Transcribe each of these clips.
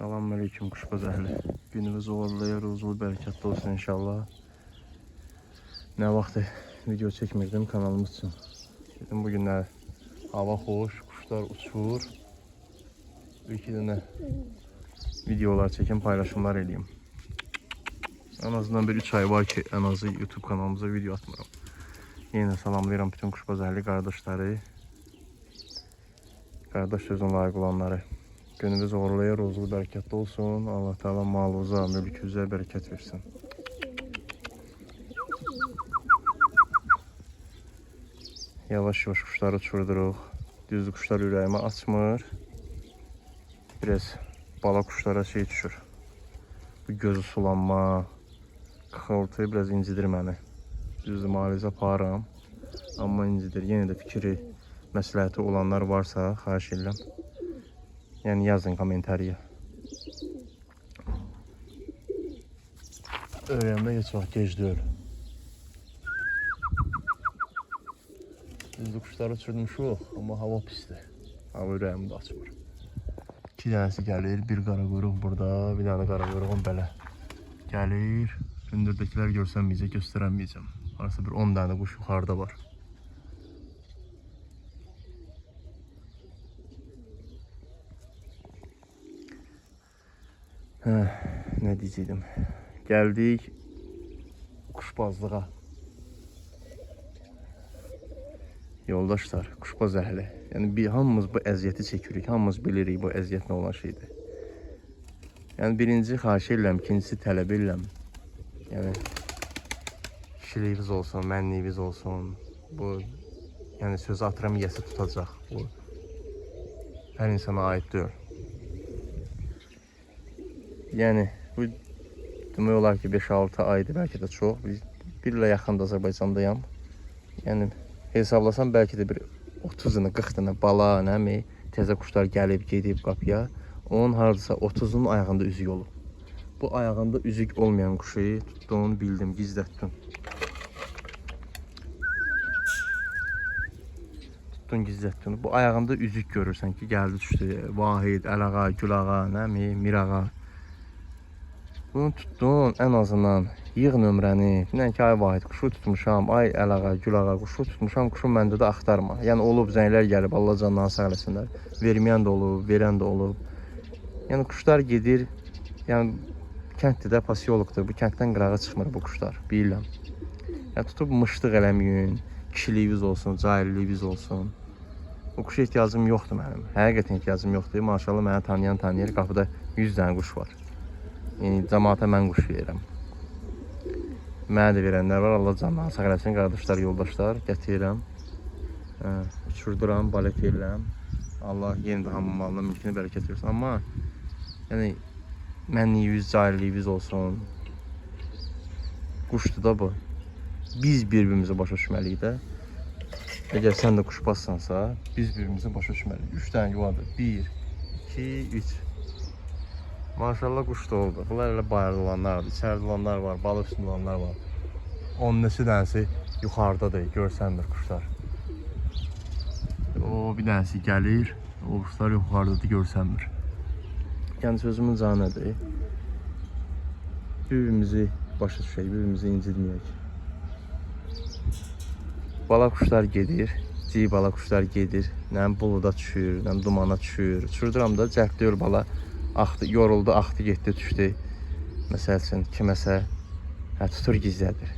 Selamünaleyküm kuşbaz əhli. Günümüz uğurlu, ruzlu, bərəkətli olsun inşallah. Nə vaxtı video çəkmirdim kanalımız üçün. Dedim bugünlər hava xoş, kuşlar uçur. Bir-iki dənə videolar çəkim, paylaşımlar eləyim. En azından bir 3 ay var ki, en azı YouTube kanalımıza video atmıram. Yenə salamlayıram bütün kuşbaz əhli qardaşları. Qardaş sözün layiq olanları. Gününüz uğurlu, ruzlu, bərəkətli olsun. Allah Teala malınıza, mülkünüzə bərəkət versin. Yavaş-yavaş kuşları uçurduruq. Düzdür, kuşlar ürəyimi açmır. Biraz bala kuşlara şey düşür. Bu gözü sulanma, xıltı biraz incidir məni. Düzdür, müalicə aparıram. Amma incidir. Yenə də fikri, məsləhəti olanlar varsa, xahiş edirəm. Yani yazın komentariya. Öğrenme geç vaxt gec deyil. Düzdür, kuşları uçurmuşuq, amma hava pisdir. Hava ürəyimi də açmır. 2 dənəsi gəlir, bir qara quyruq burada, bir dənə qara quyruğum belə gəlir. Hündürdəkilər görsənməyəcək, göstərəməyəcəm. Arası bir 10 dənə quş yuxarıda var. Ne diyecektim? Geldik kuşbazlığa. Yoldaşlar, kuşbaz əhli. Yani hamımız bu əziyyəti çəkirik, hamımız bilirik bu əziyyət nə olan şeydir. Yani birinci xahiş edirəm, ikincisi tələb edirəm. Yani kişiliyiniz olsun, mənliyiniz olsun. Bu yani sözü atıram yəsi tutacaq. Bu hər insana aid deyil. Yani bu demək olar ki 5-6 aydır, belki de çox. Bir ilə yaxında Azərbaycandayam. Yəni hesablasam belki de bir 30-unu, 40-ını bala, nəmi, təzə kuşlar gəlib, gedib qapıya. Onun hardasa 30'unun ayağında üzük olub. Bu ayağında üzük olmayan kuşu tutduğunu bildim, gizlətdim. Tutdun, gizlətdin. Bu ayağında üzük görürsən ki, gəldi düşdü. Vahid, Əlağa, Gülağa, nəmi, Mirağa. Bunu tutdun, en azından yığ nömrəni. Bilən ki, ay Vahid kuşu tutmuşam, ay Əlağa, Gülağa kuşu tutmuşam, kuşum məndə də axtarma. Yəni olub, zənglər gəlib, Allah canından sağ eləsinlər. Verməyən də olub, verən də olub. Yəni kuşlar gedir, yəni kənddə də pasiologdur, bu kənddən qırağa çıxmır bu kuşlar, bilirəm. Yəni tutub mışlıq eləməyin, kişiliyiniz olsun, cahilliyiniz olsun. Bu kuşa ehtiyacım yoxdur mənim, həqiqətən ehtiyacım yoxdur. Maşallah mənə tanıyan, qapıda 100 dənə kuş var. Yəni cəmaata mən quş verirəm. Mənə də verənlər var, Allah canından sağ eləsin, qardaşlar, yoldaşlar, gətirirəm. Uçurduram, balet edirəm. Allah yenə də hamı malına, mülkünə bərəkət versin. Amma yəni mənliyiniz, cahilliyiniz olsun. Quşdur da bu. Biz birbirimizi başa düşməliyik də. Əgər sən də kuşbazsansa, biz birbirimizi başa düşməliyik. 3 dənə yuvadır. 1, 2, 3. Maşallah kuş da oldu. Bunlar elə bayırda olanlar var, içərdə olanlar var, balıq üstündə olanlar var. 10 neçə dənəsi yuxarıdadır, görsənmir kuşlar. O bir dənəsi gəlir, o kuşlar yuxarıdadır, görsənmir. Yəni sözümün canı nədir? Birbirimizi başa düşək, birbirimizi incitməyək. Bala kuşlar gedir, bala kuşlar gedir. Nəm buluda düşür, nəm dumana düşür. Uçurduram da cəhdliyir bala. Axdı, yoruldu, axdı, getdi, düşdü. Məsəl üçün kiməsə tutur gizlədir.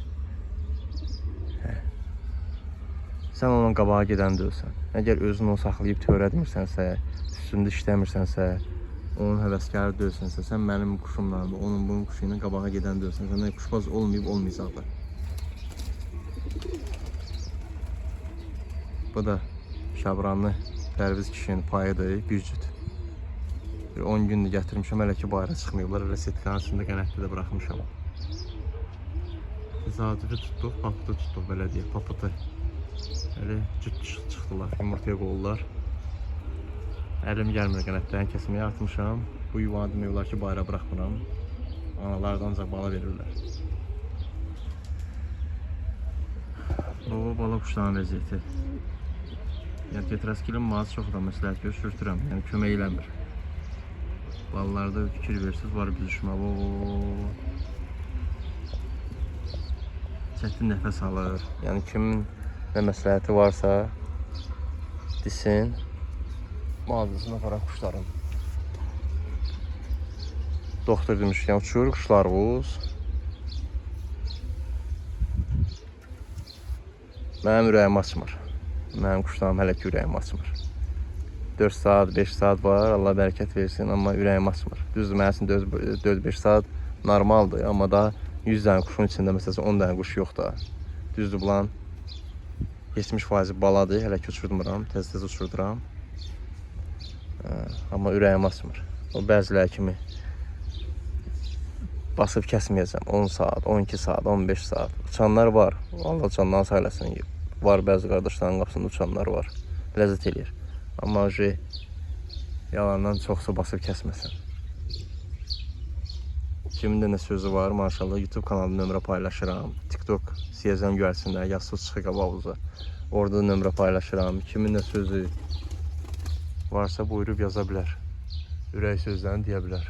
Sən onun qabağa gedən deyilsən. Əgər özünü o saxlayıb törətmirsənsə, üstündə işləmirsənsə, onun həvəskarı deyilsənsə, sən mənim kuşumla, onun bunun kuşu ilə qabağa gedən deyilsən. Sən kuşbaz olmayıb olmayacaqdır. Bu da Şabranlı Pərviz kişinin payıdır, bir cüt. 10 gündür gətirmişəm, hələ ki bayıra çıxmayıblar. Resetkanın üstündə qənətdə də bıraxmışam. Tesadüfi tutduq, papıtı tutduq, belə deyək, papıtı. Elə cüt çıxdılar, yumurtaya qoyurlar. Əlim gəlmir qənətdən kəsməyə atmışam. Bu yuvanı demək olar ki bayıra bıraxmıram. Analardan ancaq bala verirlər. Bu bala kuşların vəziyyəti. Yəni tetraskilin mazı çox da məsləhət görüşürtürəm, yəni kömək eləmir. Ballarda fikir versiniz var büzüşmə. Çətin nəfəs alır. Yəni kimin nə məsləhəti varsa desin. Mağazasına aparaq quşların. Doktor demişkən uçur quşlarımız. Mənim ürəyim açmır. Mənim quşlarım hələ ki ürəyim açmır. 4 saat, 5 saat var, Allah bərəkət versin, amma ürəyim açmır. Düzdür, mənim üçün 4-5 saat normaldır, amma da 100 dənə quşun içində məsələn 10 dənə quş yoxdur. Düzdür, bulan 70% baladır, hələ ki uçurmuram, tez-tez uçurduram. Amma ürəyim açmır. O bəziləri kimi basıb kəsməyəcəm 10 saat, 12 saat, 15 saat. Uçanlar var, Allah candan saylasın. Var bəzi qardaşların qapısında uçanlar var, ləzzət eləyir. Amma yalandan çoxsa basıb kəsməsən. Kimin də nə sözü var, maşallah YouTube kanalında nömrə paylaşıram. TikTok siyəcəm görsinlər, yazsız çıxı qabağımıza. Orada da nömrə paylaşıram. Kimin nə sözü varsa buyurub yaza bilər. Ürək sözlərini deyə bilər.